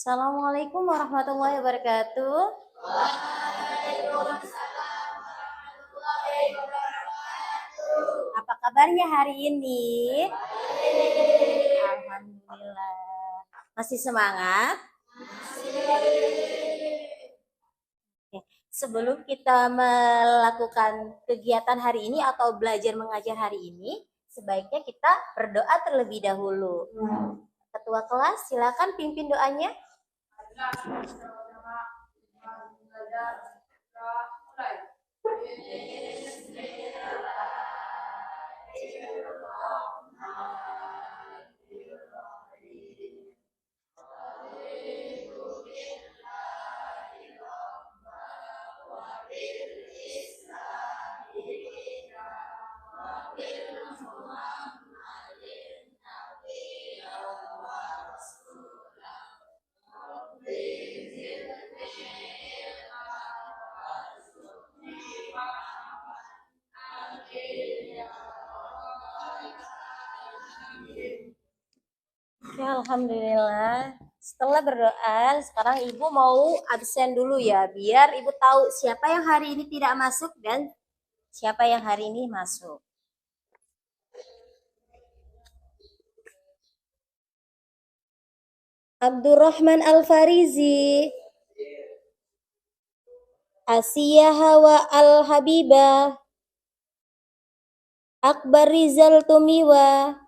Assalamualaikum warahmatullahi wabarakatuh. Apa kabarnya hari ini? Alhamdulillah. Masih semangat? Oke. Sebelum kita melakukan kegiatan hari ini atau belajar mengajar hari ini, sebaiknya kita berdoa terlebih dahulu. Ketua kelas, silakan pimpin doanya. Ya, alhamdulillah. Setelah berdoa, sekarang Ibu mau absen dulu ya, biar Ibu tahu siapa yang hari ini tidak masuk dan siapa yang hari ini masuk. Abdurrahman Al-Farizi, Asia Hawa Al-Habibah, Akbar Rizal Tumiwa,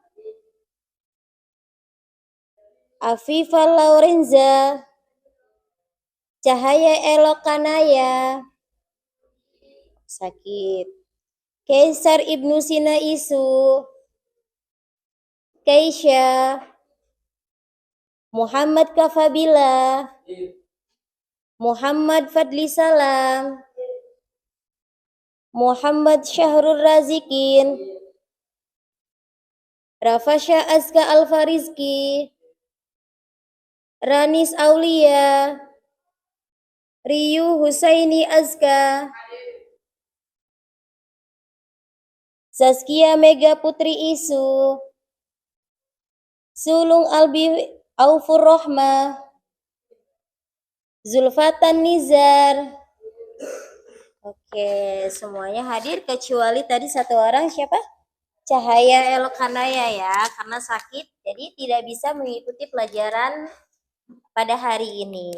Afifa Laurenza, Cahaya Elokanaya, sakit, Kaisar Ibnu Sina Isu, Keisha, Muhammad Kafabila, Muhammad Fadli Salam, Muhammad Syahrul Razikin, Rafasya Azka Al-Farizki, Ranis Aulia, Riyu Husaini Azka, Saskia Mega Putri Isu, Sulung Albi Aufur Rohmah, Zulfatan Nizar. Oke, semuanya hadir kecuali tadi satu orang, siapa? Cahaya Elokanaya ya, karena sakit jadi tidak bisa mengikuti pelajaran pada hari ini.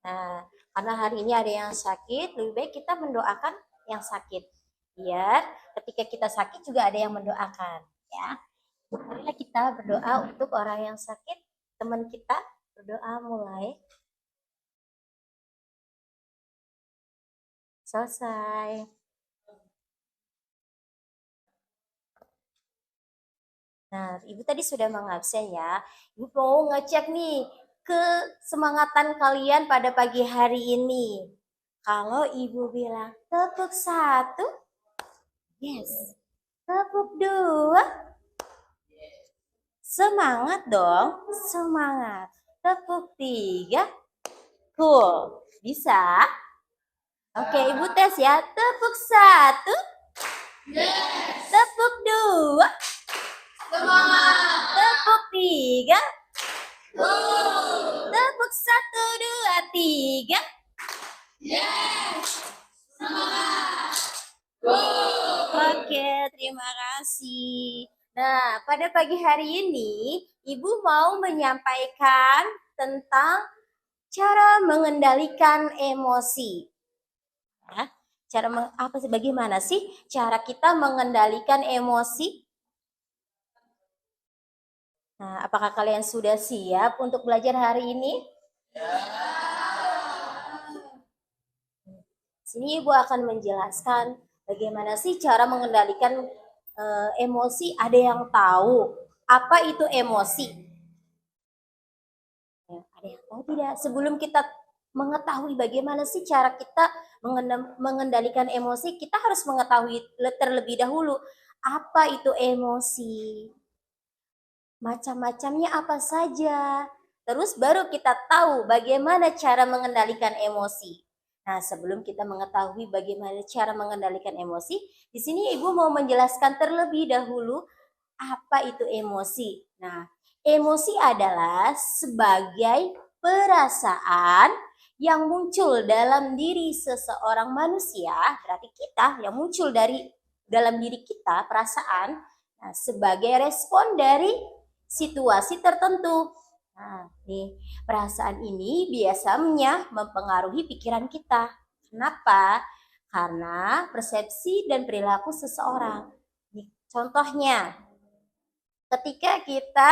Nah, karena hari ini ada yang sakit, lebih baik kita mendoakan yang sakit. Biar ketika kita sakit juga ada yang mendoakan ya. Marilah kita berdoa untuk orang yang sakit, teman kita berdoa mulai. Selesai. Nah, Ibu tadi sudah mengabsen ya. Ibu mau ngecek nih kesemangatan kalian pada pagi hari ini. Kalau Ibu bilang tepuk 1, yes. Tepuk 2, semangat dong, semangat. Tepuk 3, cool. Bisa? Oke, Ibu tes ya. Tepuk 1, yes. Tepuk 2, semangat. Tepuk 3, tepuk 1, 2, 3, yes. Semangat. Oke, terima kasih. Nah, pada pagi hari ini, Ibu mau menyampaikan tentang cara mengendalikan emosi. Nah, bagaimana sih cara kita mengendalikan emosi? Nah, apakah kalian sudah siap untuk belajar hari ini? Ya. Sini Ibu akan menjelaskan bagaimana sih cara mengendalikan emosi. Ada yang tahu apa itu emosi? Ya, ada yang tahu tidak? Sebelum kita mengetahui bagaimana sih cara kita mengendalikan emosi, kita harus mengetahui terlebih dahulu apa itu emosi. Macam-macamnya apa saja. Terus baru kita tahu bagaimana cara mengendalikan emosi. Nah, sebelum kita mengetahui bagaimana cara mengendalikan emosi, di sini Ibu mau menjelaskan terlebih dahulu apa itu emosi. Nah, emosi adalah sebagai perasaan yang muncul dalam diri seseorang manusia, berarti kita yang muncul dari dalam diri kita, perasaan, nah, sebagai respon dari situasi tertentu. Nah, nih, perasaan ini biasanya mempengaruhi pikiran kita. Kenapa? Karena persepsi dan perilaku seseorang. Nih, contohnya, ketika kita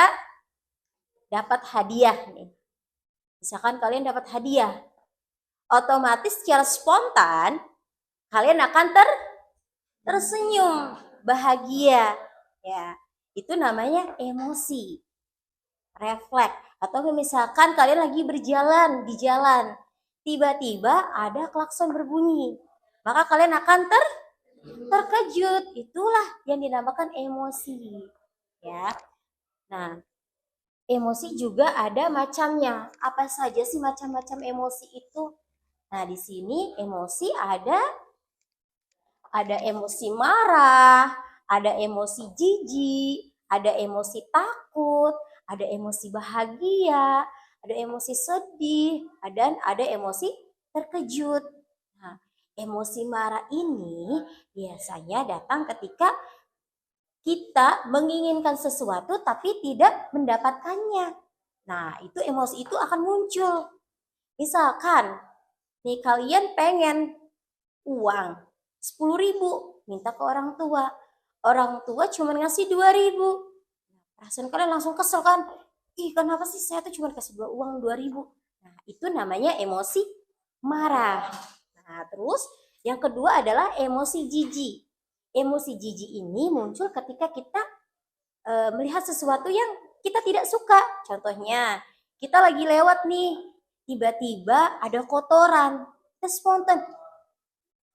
dapat hadiah nih. Misalkan kalian dapat hadiah, otomatis secara spontan kalian akan tersenyum, bahagia. Ya, itu namanya emosi. Refleks. Atau misalkan kalian lagi berjalan di jalan, tiba-tiba ada klakson berbunyi, maka kalian akan terkejut. Itulah yang dinamakan emosi. Ya. Nah, emosi juga ada macamnya. Apa saja sih macam-macam emosi itu? Nah, di sini emosi ada emosi marah, ada emosi jijik, ada emosi takut, ada emosi bahagia, ada emosi sedih, dan ada emosi terkejut. Nah, emosi marah ini biasanya datang ketika kita menginginkan sesuatu tapi tidak mendapatkannya. Nah, itu emosi itu akan muncul. Misalkan, nih kalian pengen uang 10.000, minta ke orang tua. Orang tua cuma ngasih 2.000. Perasaan kalian langsung kesel kan? Ih, kenapa sih saya tuh cuma kasih uang 2.000? Nah, itu namanya emosi marah. Nah, terus yang kedua adalah emosi jijik. Emosi jijik ini muncul ketika kita melihat sesuatu yang kita tidak suka. Contohnya, kita lagi lewat nih, tiba-tiba ada kotoran. Kita spontan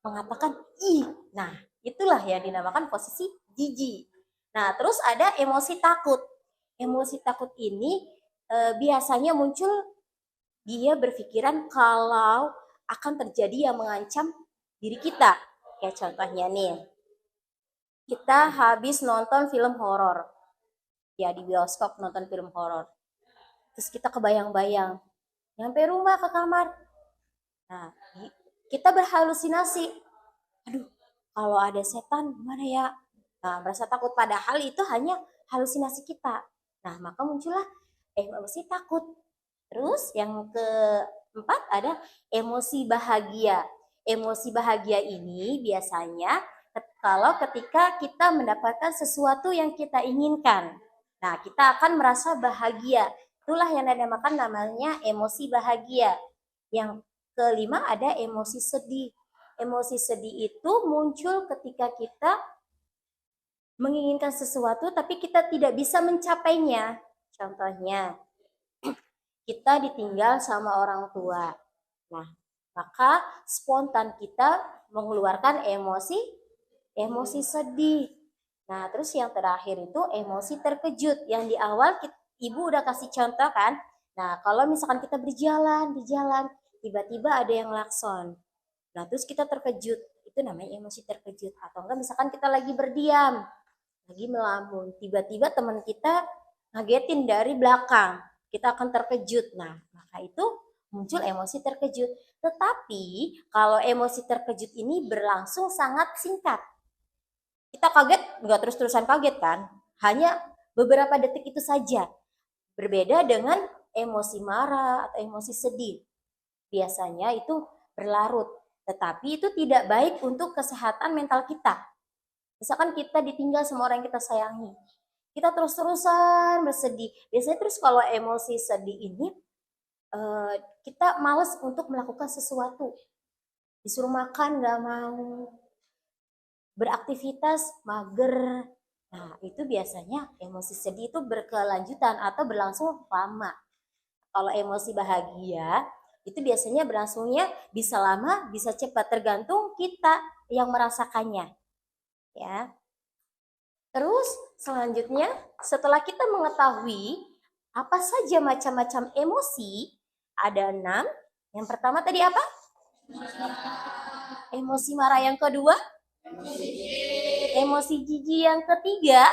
mengatakan, ih. Nah, itulah yang dinamakan posisi jijik. Nah, terus ada emosi takut. Emosi takut ini biasanya muncul dia berpikiran kalau akan terjadi yang mengancam diri kita. Kayak contohnya nih, kita habis nonton film horor. Ya, di bioskop nonton film horor. Terus kita kebayang-bayang, nyampe rumah ke kamar. Nah, kita berhalusinasi. Aduh, kalau ada setan gimana ya? Nah, merasa takut padahal itu hanya halusinasi kita. Nah, maka muncullah emosi takut. Terus yang keempat ada emosi bahagia. Emosi bahagia ini biasanya kalau ketika kita mendapatkan sesuatu yang kita inginkan. Nah, kita akan merasa bahagia. Itulah yang dinamakan namanya emosi bahagia. Yang kelima ada emosi sedih. Emosi sedih itu muncul ketika kita menginginkan sesuatu tapi kita tidak bisa mencapainya. Contohnya, kita ditinggal sama orang tua. Nah, maka spontan kita mengeluarkan emosi sedih. Nah, terus yang terakhir itu emosi terkejut. Yang di awal ibu udah kasih contoh kan. Nah, kalau misalkan kita berjalan di jalan, tiba-tiba ada yang lakson. Nah, terus kita terkejut. Itu namanya emosi terkejut. Atau enggak misalkan kita lagi berdiam, lagi melamun. Tiba-tiba teman kita ngagetin dari belakang. Kita akan terkejut. Nah, maka itu muncul emosi terkejut. Tetapi kalau emosi terkejut ini berlangsung sangat singkat. Kita kaget, nggak terus-terusan kaget kan? Hanya beberapa detik itu saja. Berbeda dengan emosi marah atau emosi sedih. Biasanya itu berlarut. Tetapi itu tidak baik untuk kesehatan mental kita. Misalkan kita ditinggal sama orang yang kita sayangi. Kita terus-terusan bersedih. Biasanya terus kalau emosi sedih ini, kita males untuk melakukan sesuatu. Disuruh makan nggak mau, beraktivitas mager. Nah, itu biasanya emosi sedih itu berkelanjutan atau berlangsung lama. Kalau emosi bahagia, itu biasanya berlangsungnya bisa lama, bisa cepat, tergantung kita yang merasakannya. Ya. Terus selanjutnya, setelah kita mengetahui apa saja macam-macam emosi, ada 6. Yang pertama tadi apa? Emosi marah. Yang kedua? Emosi jijik. Yang ketiga?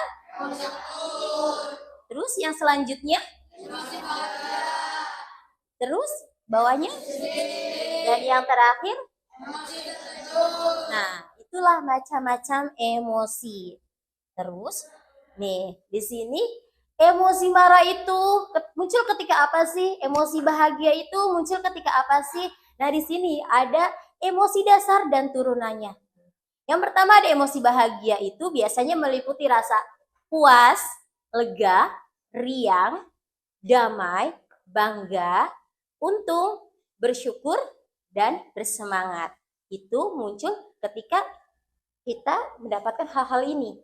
Terus yang selanjutnya? Terus bawahnya, dan yang terakhir. Nah, itulah macam-macam emosi. Terus, nih, di sini emosi marah itu muncul ketika apa sih? Emosi bahagia itu muncul ketika apa sih? Nah, di sini ada emosi dasar dan turunannya. Yang pertama ada emosi bahagia itu biasanya meliputi rasa puas, lega, riang, damai, bangga, untung, bersyukur, dan bersemangat. Itu muncul ketika kita mendapatkan hal-hal ini.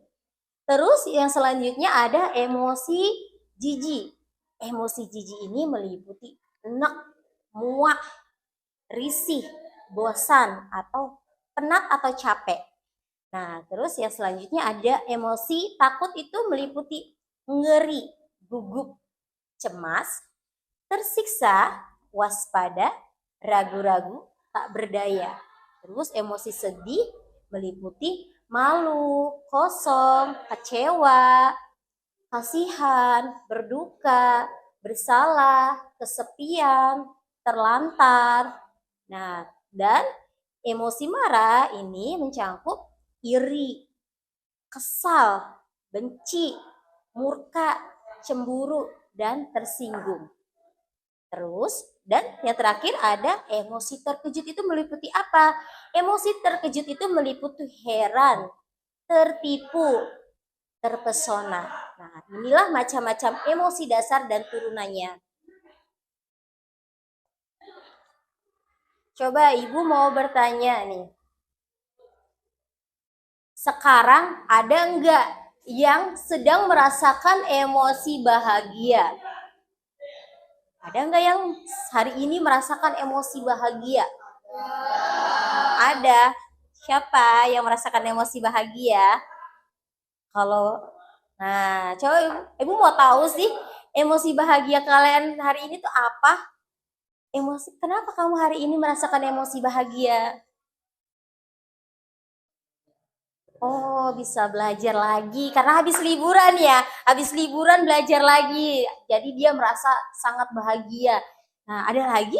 Terus yang selanjutnya ada emosi jijik. Emosi jijik ini meliputi enek, muak, risih, bosan, atau penat atau capek. Nah, terus yang selanjutnya ada emosi takut itu meliputi ngeri, gugup, cemas, tersiksa, waspada, ragu-ragu, tak berdaya. Terus emosi sedih meliputi malu, kosong, kecewa, kasihan, berduka, bersalah, kesepian, terlantar. Nah, dan emosi marah ini mencangkup iri, kesal, benci, murka, cemburu, dan tersinggung. Terus, dan yang terakhir ada emosi terkejut itu meliputi apa? Emosi terkejut itu meliputi heran, tertipu, terpesona. Nah, inilah macam-macam emosi dasar dan turunannya. Coba Ibu mau bertanya nih. Sekarang ada enggak yang sedang merasakan emosi bahagia? Ada enggak yang hari ini merasakan emosi bahagia? Ada. Siapa yang merasakan emosi bahagia? Kalau coba Ibu mau tahu sih emosi bahagia kalian hari ini tuh apa? Kenapa kamu hari ini merasakan emosi bahagia? Oh, bisa belajar lagi karena habis liburan ya. Habis liburan belajar lagi. Jadi dia merasa sangat bahagia. Nah, ada lagi?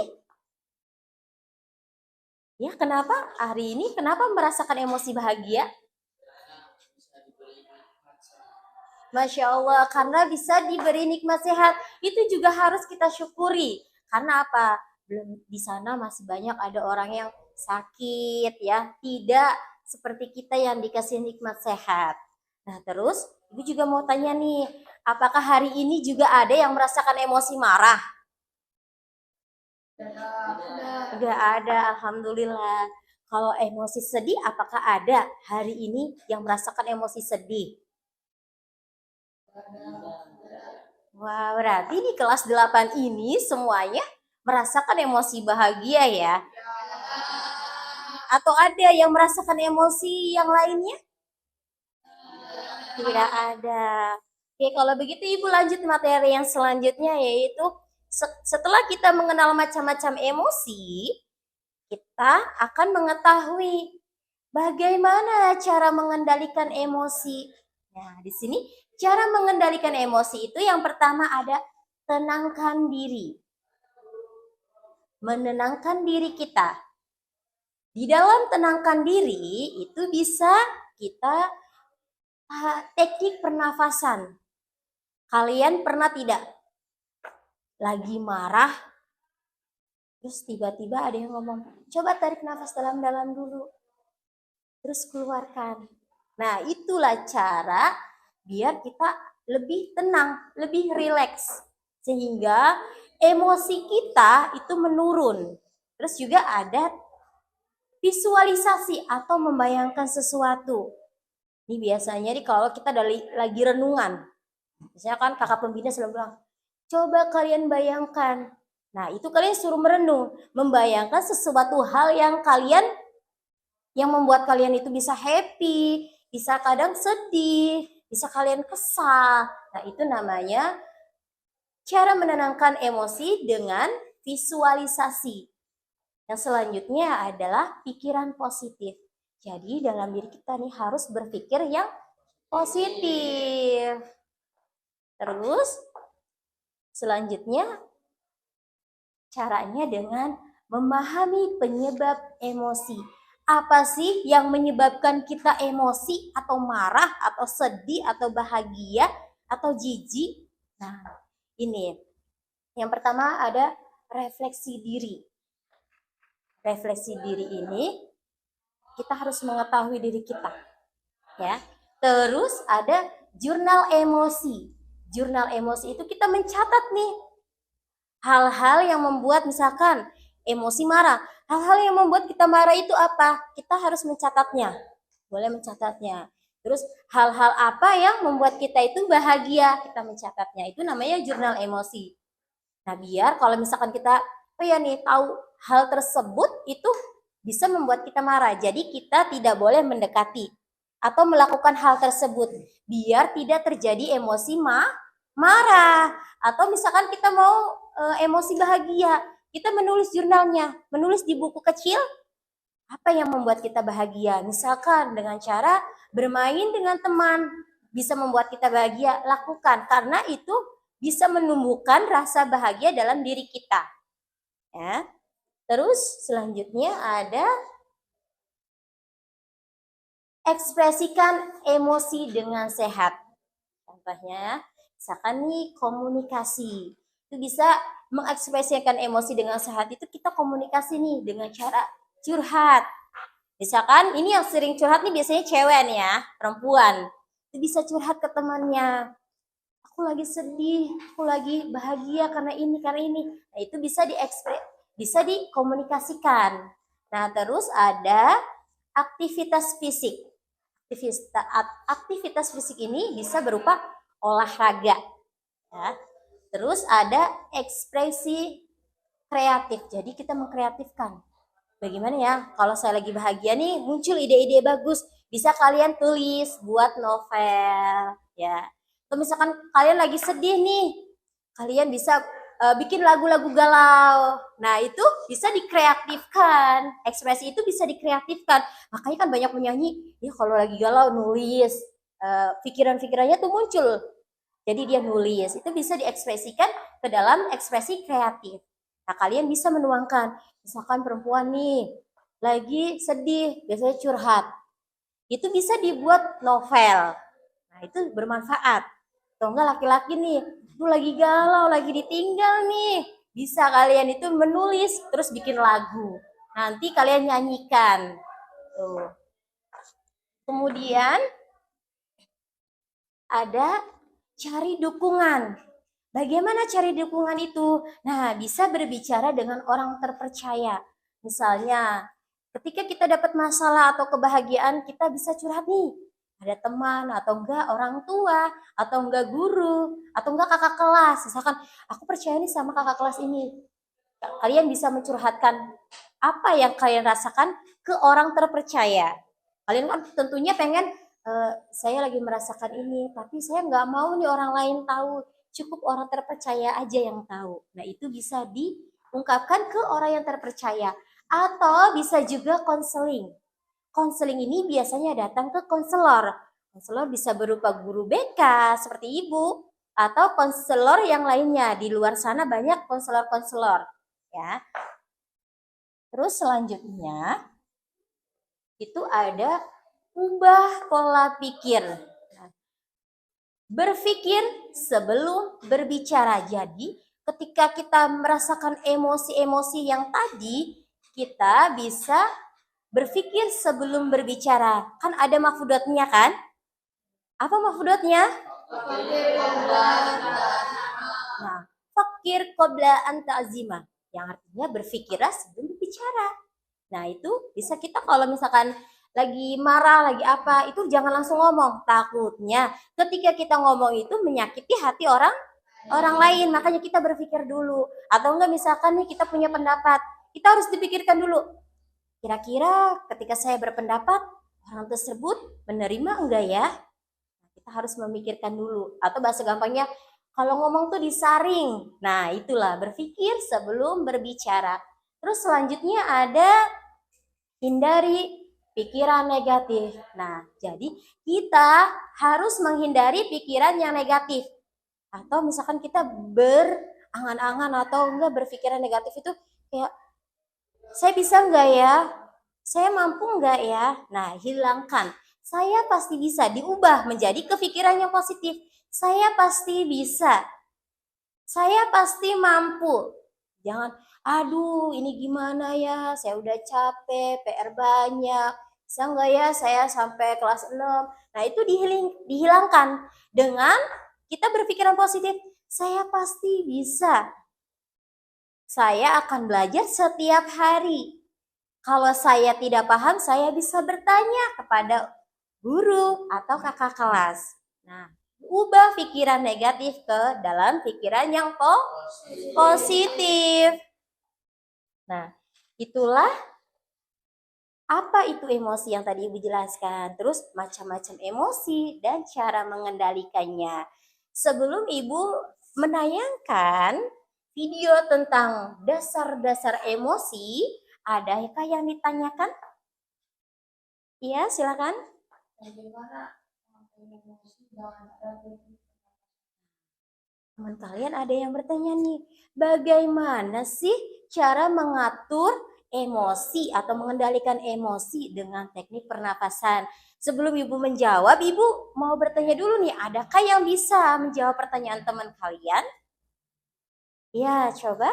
Ya, kenapa hari ini kenapa merasakan emosi bahagia? Masya Allah, karena bisa diberi nikmat sehat. Itu juga harus kita syukuri. Karena apa? Belum di sana masih banyak ada orang yang sakit ya, tidak seperti kita yang dikasih nikmat sehat. Nah, terus Ibu juga mau tanya nih, apakah hari ini juga ada yang merasakan emosi marah? Enggak ada, alhamdulillah. Kalau emosi sedih, apakah ada hari ini yang merasakan emosi sedih? Wah, berarti di kelas 8 ini semuanya merasakan emosi bahagia ya? Atau ada yang merasakan emosi yang lainnya? Tidak ada. Oke, kalau begitu Ibu lanjut materi yang selanjutnya yaitu setelah kita mengenal macam-macam emosi, kita akan mengetahui bagaimana cara mengendalikan emosi. Nah, di sini cara mengendalikan emosi itu yang pertama ada tenangkan diri. Menenangkan diri kita. Di dalam tenangkan diri itu bisa kita teknik pernafasan. Kalian pernah tidak lagi marah, terus tiba-tiba ada yang ngomong, coba tarik nafas dalam-dalam dulu, terus keluarkan. Nah, itulah cara biar kita lebih tenang, lebih rileks, sehingga emosi kita itu menurun. Terus juga ada visualisasi atau membayangkan sesuatu. Ini biasanya nih kalau kita lagi renungan, misalnya kan kakak pembina selalu bilang, coba kalian bayangkan. Nah, itu kalian suruh merenung, membayangkan sesuatu hal yang membuat kalian itu bisa happy, bisa kadang sedih, bisa kalian kesal. Nah, itu namanya cara menenangkan emosi dengan visualisasi. Yang selanjutnya adalah pikiran positif. Jadi dalam diri kita nih harus berpikir yang positif. Terus selanjutnya Caranya dengan memahami penyebab emosi. Apa sih yang menyebabkan kita emosi atau marah atau sedih atau bahagia atau jijik? Nah, ini. Yang pertama ada refleksi diri. Refleksi diri ini kita harus mengetahui diri kita, ya. Terus ada jurnal emosi. Jurnal emosi itu kita mencatat nih hal-hal yang membuat misalkan emosi marah. Hal-hal yang membuat kita marah itu apa? Kita harus mencatatnya. Boleh mencatatnya. Terus hal-hal apa yang membuat kita itu bahagia, kita mencatatnya. Itu namanya jurnal emosi. Nah, biar kalau misalkan kita oh ya nih tahu hal tersebut itu bisa membuat kita marah. Jadi kita tidak boleh mendekati atau melakukan hal tersebut biar tidak terjadi emosi marah. Atau misalkan kita mau emosi bahagia, kita menulis jurnalnya, menulis di buku kecil apa yang membuat kita bahagia. Misalkan dengan cara bermain dengan teman bisa membuat kita bahagia, lakukan karena itu bisa menumbuhkan rasa bahagia dalam diri kita. Ya. Terus selanjutnya ada ekspresikan emosi dengan sehat. Contohnya, misalkan nih komunikasi. Itu bisa mengekspresikan emosi dengan sehat itu kita komunikasi nih dengan cara curhat. Misalkan ini yang sering curhat nih biasanya cewek nih ya, perempuan. Itu bisa curhat ke temannya. Aku lagi sedih, aku lagi bahagia karena ini, karena ini. Nah, itu bisa dikomunikasikan. Nah, terus ada aktivitas fisik. Aktivitas fisik ini bisa berupa olahraga. Ya. Terus ada ekspresi kreatif. Jadi kita mengkreatifkan. Bagaimana ya? Kalau saya lagi bahagia nih, muncul ide-ide bagus. Bisa kalian tulis buat novel, ya. Atau misalkan kalian lagi sedih nih, kalian bisa bikin lagu-lagu galau. Nah, itu bisa dikreatifkan. Ekspresi itu bisa dikreatifkan. Makanya kan banyak penyanyi, ya kalau lagi galau nulis, pikiran-pikirannya tuh muncul. Jadi dia nulis, itu bisa diekspresikan ke dalam ekspresi kreatif. Nah, kalian bisa menuangkan, misalkan perempuan nih, lagi sedih, biasanya curhat. Itu bisa dibuat novel. Nah, itu bermanfaat. Atau enggak laki-laki nih, lu lagi galau, lagi ditinggal nih. Bisa kalian itu menulis, terus bikin lagu. Nanti kalian nyanyikan. Tuh. Kemudian ada cari dukungan. Bagaimana cari dukungan itu? Nah, bisa berbicara dengan orang terpercaya. Misalnya, ketika kita dapat masalah atau kebahagiaan, kita bisa curhat nih. Ada teman, atau enggak orang tua, atau enggak guru, atau enggak kakak kelas. Misalkan, aku percaya nih sama kakak kelas ini. Kalian bisa mencurhatkan apa yang kalian rasakan ke orang terpercaya. Kalian kan tentunya pengen, saya lagi merasakan ini, tapi saya nggak mau nih orang lain tahu cukup orang terpercaya aja yang tahu. Nah, itu bisa diungkapkan ke orang yang terpercaya. Atau bisa juga konseling. Konseling ini biasanya datang ke konselor. Konselor bisa berupa guru BK seperti ibu atau konselor yang lainnya. Di luar sana banyak konselor-konselor, ya. Terus selanjutnya itu ada ubah pola pikir. Berpikir sebelum berbicara. Jadi, ketika kita merasakan emosi-emosi yang tadi, kita bisa berpikir sebelum berbicara. Kan ada mafhudatnya kan? Apa mafhudatnya? Nah, fakir qabla an ta'zima. Yang artinya berpikirlah sebelum berbicara. Nah, itu bisa kita kalau misalkan lagi marah, lagi apa, itu jangan langsung ngomong. Takutnya ketika kita ngomong itu menyakiti hati orang lain. Makanya kita berpikir dulu. Atau enggak misalkan nih kita punya pendapat, kita harus dipikirkan dulu. Kira-kira ketika saya berpendapat, orang tersebut menerima enggak ya? Kita harus memikirkan dulu. Atau bahasa gampangnya, kalau ngomong tuh disaring. Nah, itulah berpikir sebelum berbicara. Terus selanjutnya ada hindari pikiran negatif. Nah, jadi kita harus menghindari pikiran yang negatif. Atau misalkan kita angan-angan atau enggak berpikiran negatif itu kayak, saya bisa enggak ya? Saya mampu enggak ya? Nah, hilangkan. Saya pasti bisa, diubah menjadi kepikiran yang positif. Saya pasti bisa. Saya pasti mampu. Jangan, aduh ini gimana ya, saya udah capek, PR banyak. Bisa enggak ya saya sampai kelas 6? Nah, itu dihilangkan dengan kita berpikiran positif. Saya pasti bisa. Saya akan belajar setiap hari. Kalau saya tidak paham, saya bisa bertanya kepada guru atau kakak kelas. Nah, ubah pikiran negatif ke dalam pikiran yang positif. Nah, itulah apa itu emosi yang tadi Ibu jelaskan. Terus macam-macam emosi dan cara mengendalikannya. Sebelum Ibu menayangkan video tentang dasar-dasar emosi, adakah yang ditanyakan? Iya, silakan. Teman kalian ada yang bertanya nih, bagaimana sih cara mengatur emosi atau mengendalikan emosi dengan teknik pernapasan? Sebelum Ibu menjawab, Ibu mau bertanya dulu nih, adakah yang bisa menjawab pertanyaan teman kalian? Ya, coba.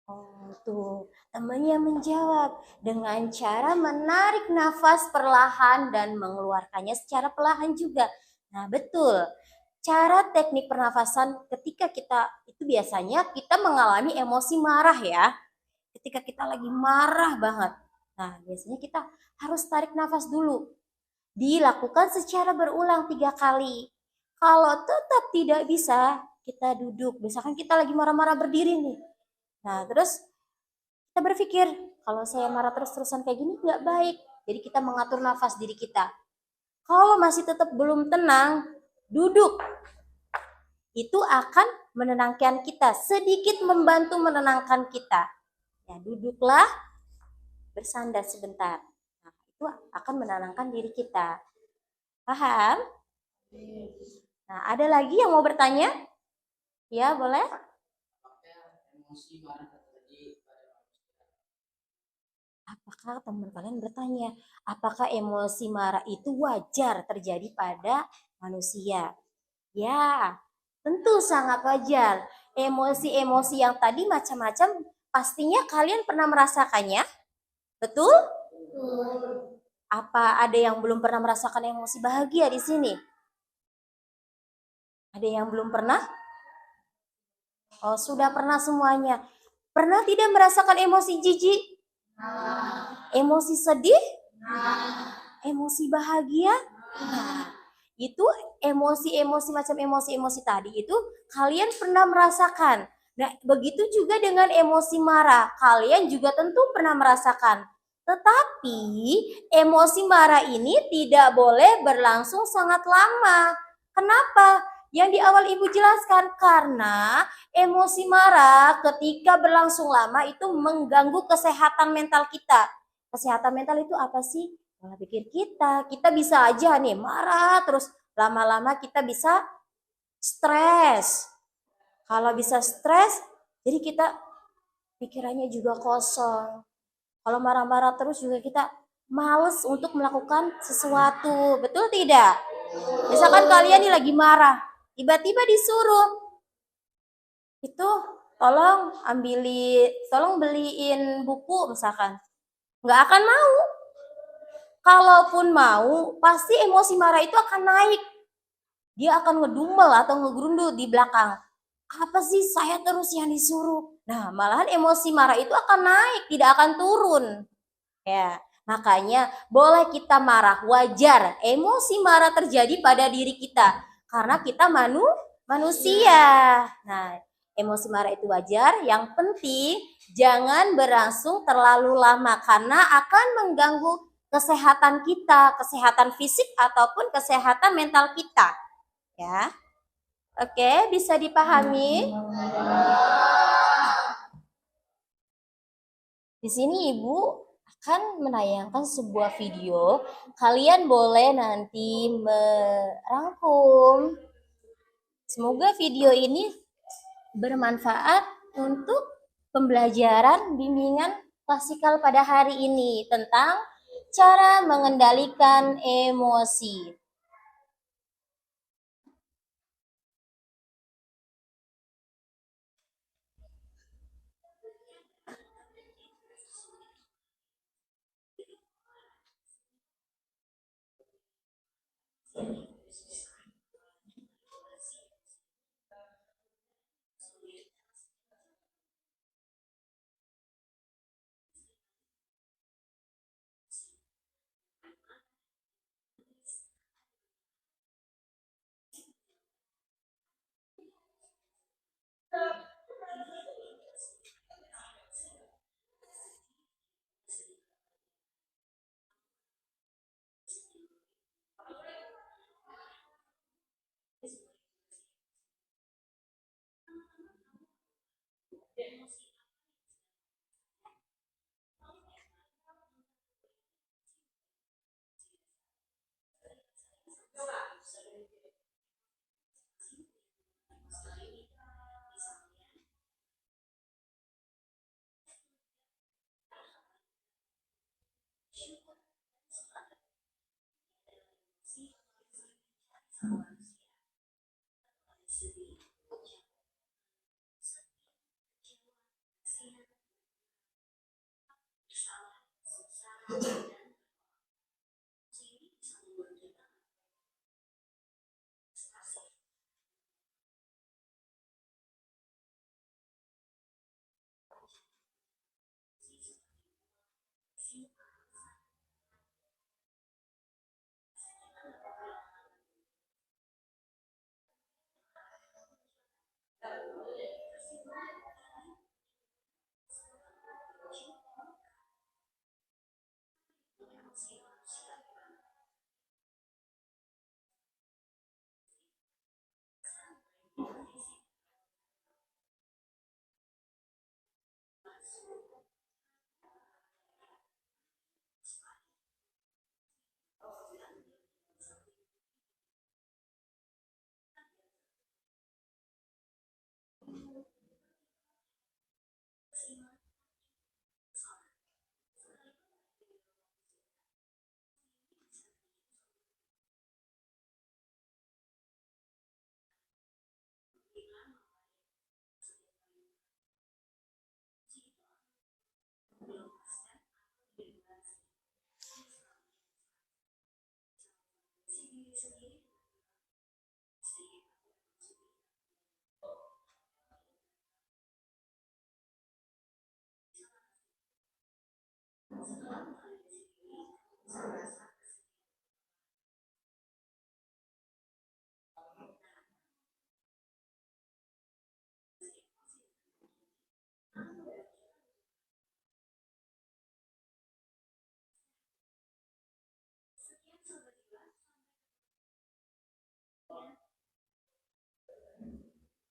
Oh, tuh, temannya menjawab dengan cara menarik nafas perlahan dan mengeluarkannya secara perlahan juga. Nah, betul. Cara teknik pernafasan ketika kita itu biasanya kita mengalami emosi marah ya. Ketika kita lagi marah banget. Nah, biasanya kita harus tarik nafas dulu. Dilakukan secara berulang 3 kali. Kalau tetap tidak bisa, kita duduk. Misalkan kita lagi marah-marah berdiri nih. Nah, terus kita berpikir, kalau saya marah terus-terusan kayak gini nggak baik. Jadi kita mengatur nafas diri kita. Kalau masih tetap belum tenang, duduk. Itu akan menenangkan kita, sedikit membantu menenangkan kita. Ya, duduklah, bersandar sebentar. Nah, itu akan menenangkan diri kita. Paham? Nah, ada lagi yang mau bertanya? Ya, boleh. Apakah teman kalian bertanya, apakah emosi marah itu wajar terjadi pada manusia? Ya, tentu sangat wajar. Emosi-emosi yang tadi macam-macam, pastinya kalian pernah merasakannya, betul? Apa ada yang belum pernah merasakan emosi bahagia di sini? Ada yang belum pernah? Oh, sudah pernah semuanya. Pernah tidak merasakan emosi jijik? Emosi sedih? Emosi bahagia? Nah, itu emosi-emosi macam emosi-emosi tadi itu kalian pernah merasakan. Nah, begitu juga dengan emosi marah. Kalian juga tentu pernah merasakan. Tetapi emosi marah ini tidak boleh berlangsung sangat lama. Kenapa? Yang di awal Ibu jelaskan, karena emosi marah ketika berlangsung lama itu mengganggu kesehatan mental kita. Kesehatan mental itu apa sih? Pola pikir kita bisa aja nih marah terus lama-lama kita bisa stres. Kalau bisa stres, jadi kita pikirannya juga kosong. Kalau marah-marah terus juga kita males untuk melakukan sesuatu. Betul tidak? Misalkan kalian nih lagi marah, tiba-tiba disuruh itu tolong beliin buku misalkan. Nggak akan mau. Kalaupun mau, pasti emosi marah itu akan naik. Dia akan ngedumel atau ngegerundut di belakang. Apa sih saya terus yang disuruh? Nah, malahan emosi marah itu akan naik, tidak akan turun. Ya, makanya boleh kita marah, wajar. Emosi marah terjadi pada diri kita karena kita manusia. Nah, emosi marah itu wajar. Yang penting jangan berlangsung terlalu lama karena akan mengganggu kesehatan kita, kesehatan fisik ataupun kesehatan mental kita. Ya. Oke, bisa dipahami? Di sini Ibu akan menayangkan sebuah video. Kalian boleh nanti merangkum. Semoga video ini bermanfaat untuk pembelajaran bimbingan klasikal pada hari ini tentang cara mengendalikan emosi.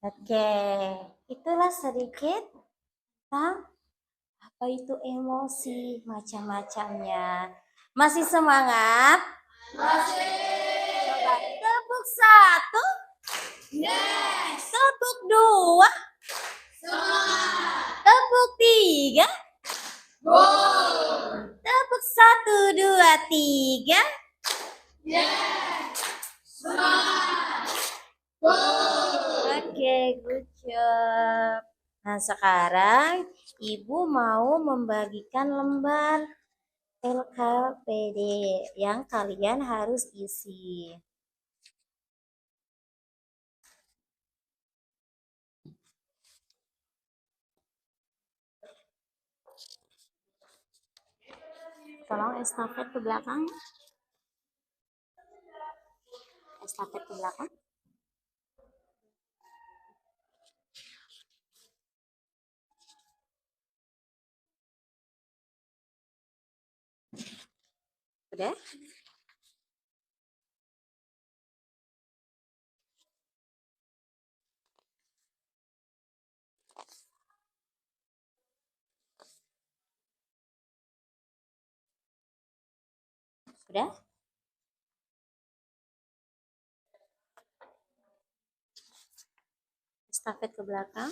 Oke, itulah sedikit tentang apa itu emosi, macam-macamnya. Masih semangat? Coba tepuk satu, tepuk dua, tepuk tiga, tepuk satu, dua, tiga. Oke, good job. Nah, sekarang Ibu mau membagikan lembar LKPD yang kalian harus isi. Tolong estafet ke belakang. Estafet ke belakang. Udah? Udah? Estafet ke belakang.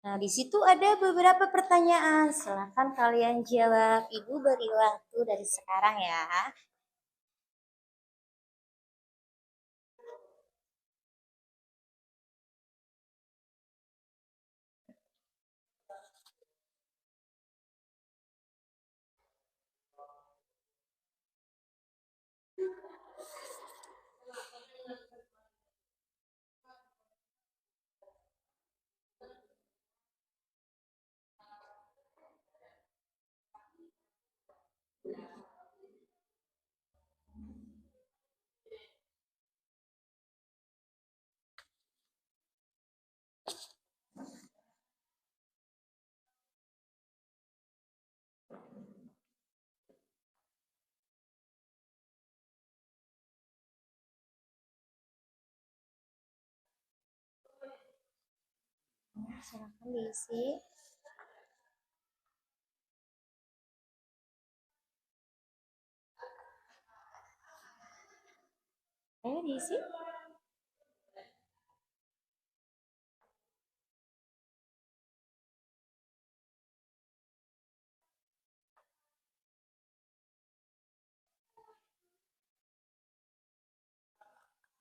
Nah, di situ ada beberapa pertanyaan. Silahkan kalian jawab. Ibu beri waktu dari sekarang ya. Silahkan diisi. Ayo diisi.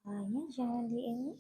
Hanya jangan di ini.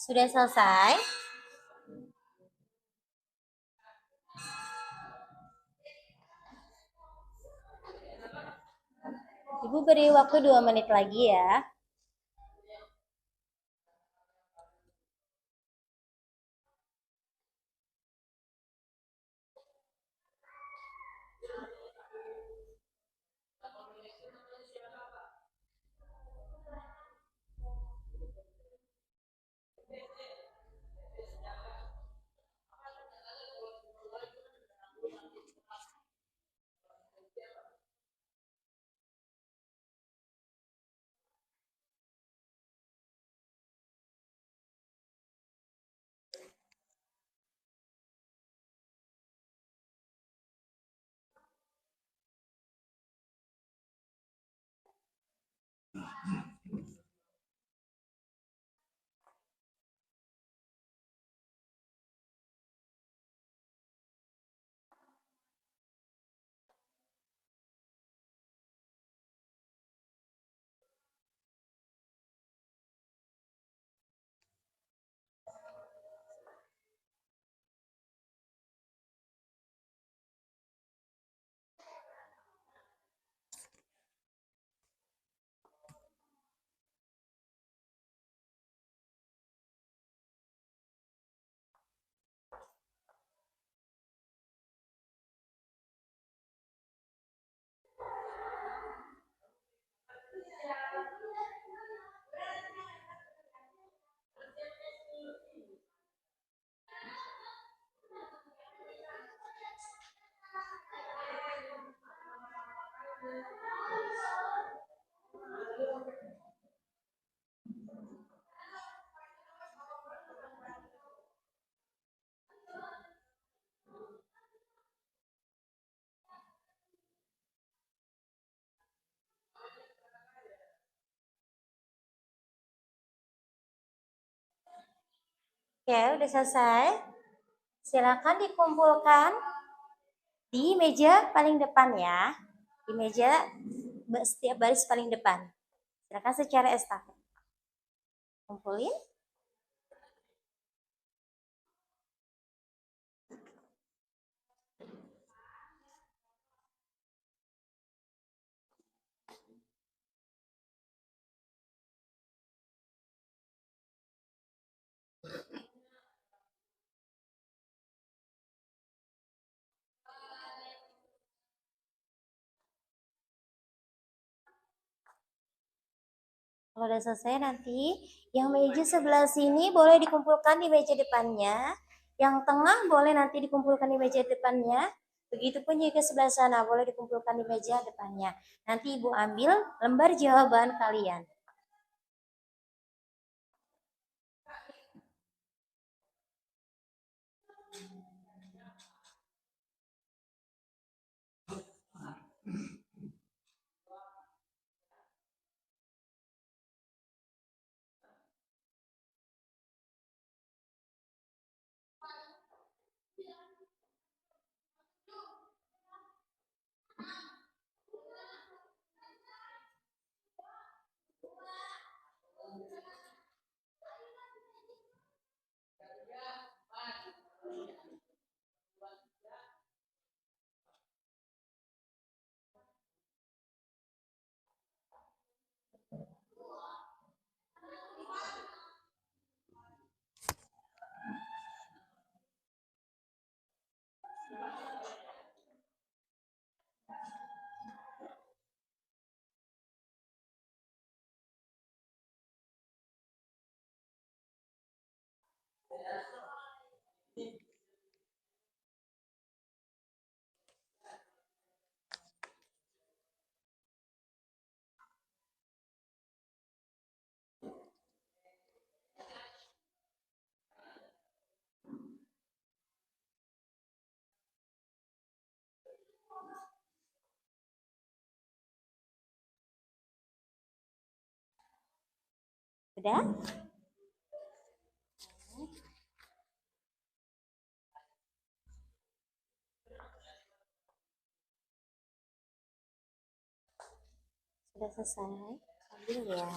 Sudah selesai? Ibu beri waktu 2 menit lagi ya. Oke, udah selesai. Silakan dikumpulkan di meja paling depan ya. Di meja setiap baris paling depan. Silakan secara estafet. Kumpulin. Kalau udah selesai nanti, yang meja sebelah sini boleh dikumpulkan di meja depannya. Yang tengah boleh nanti dikumpulkan di meja depannya. Begitupun juga sebelah sana boleh dikumpulkan di meja depannya. Nanti Ibu ambil lembar jawaban kalian. Udah? Sudah selesai. Ambil ya.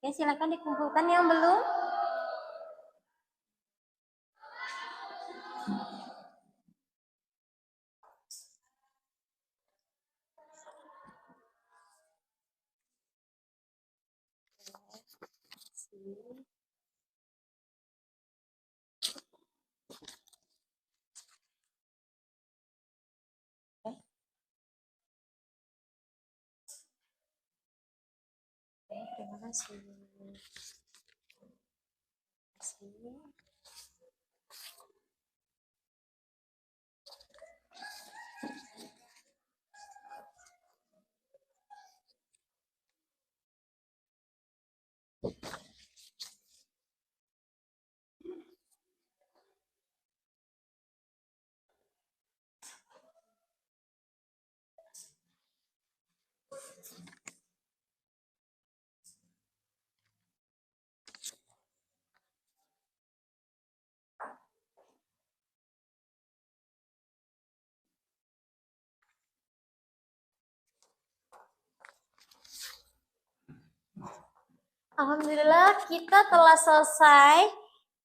Oke, silakan dikumpulkan yang belum. Terima kasih. Alhamdulillah kita telah selesai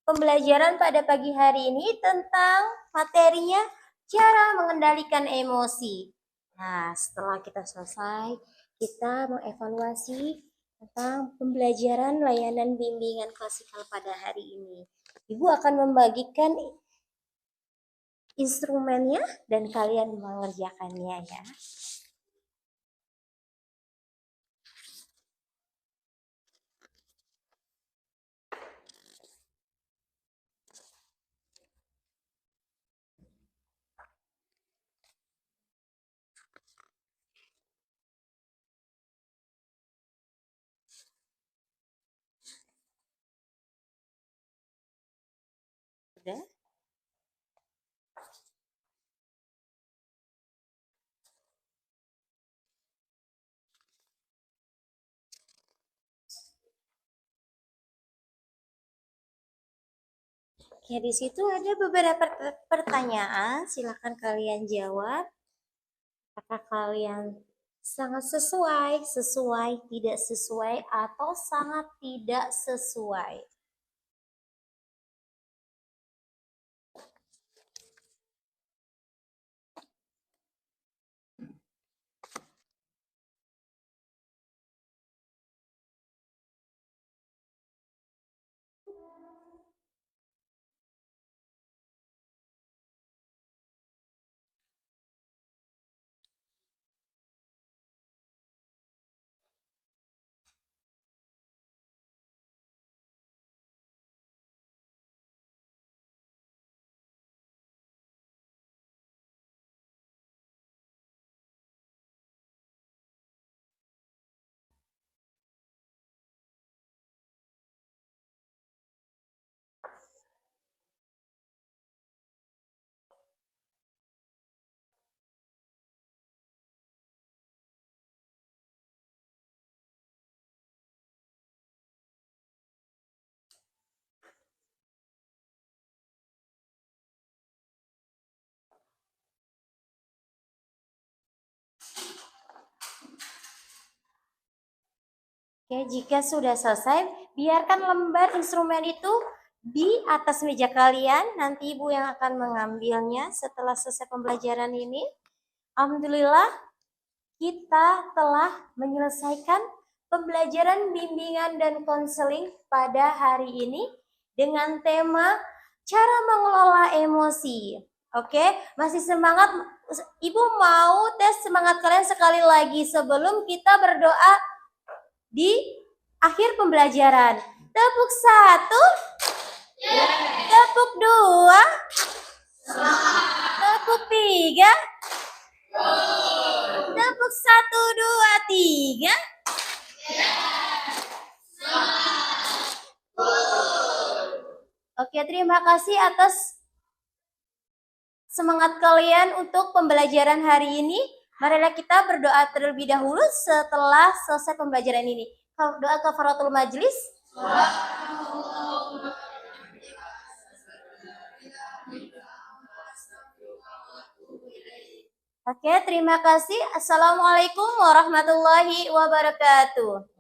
pembelajaran pada pagi hari ini tentang materinya? Cara mengendalikan emosi. Nah, setelah kita selesai, kita mengevaluasi tentang pembelajaran layanan bimbingan klasikal pada hari ini. Ibu akan membagikan instrumennya dan kalian mengerjakannya ya. Udah? Oke, di situ ada beberapa pertanyaan, silakan kalian jawab. Apakah kalian sangat sesuai, sesuai, tidak sesuai, atau sangat tidak sesuai? Oke, jika sudah selesai, biarkan lembar instrumen itu di atas meja kalian. Nanti Ibu yang akan mengambilnya setelah selesai pembelajaran ini. Alhamdulillah, kita telah menyelesaikan pembelajaran bimbingan dan konseling pada hari ini dengan tema cara mengelola emosi. Oke, masih semangat? Ibu mau tes semangat kalian sekali lagi sebelum kita berdoa di akhir pembelajaran. Tepuk 1, tepuk 2, tepuk 3, tepuk 1, 2, 3. Oke, terima kasih atas semangat kalian untuk pembelajaran hari ini. Marilah kita berdoa terlebih dahulu setelah selesai pembelajaran ini. Doa kafaratul majlis. Oke, terima kasih. Assalamualaikum warahmatullahi wabarakatuh.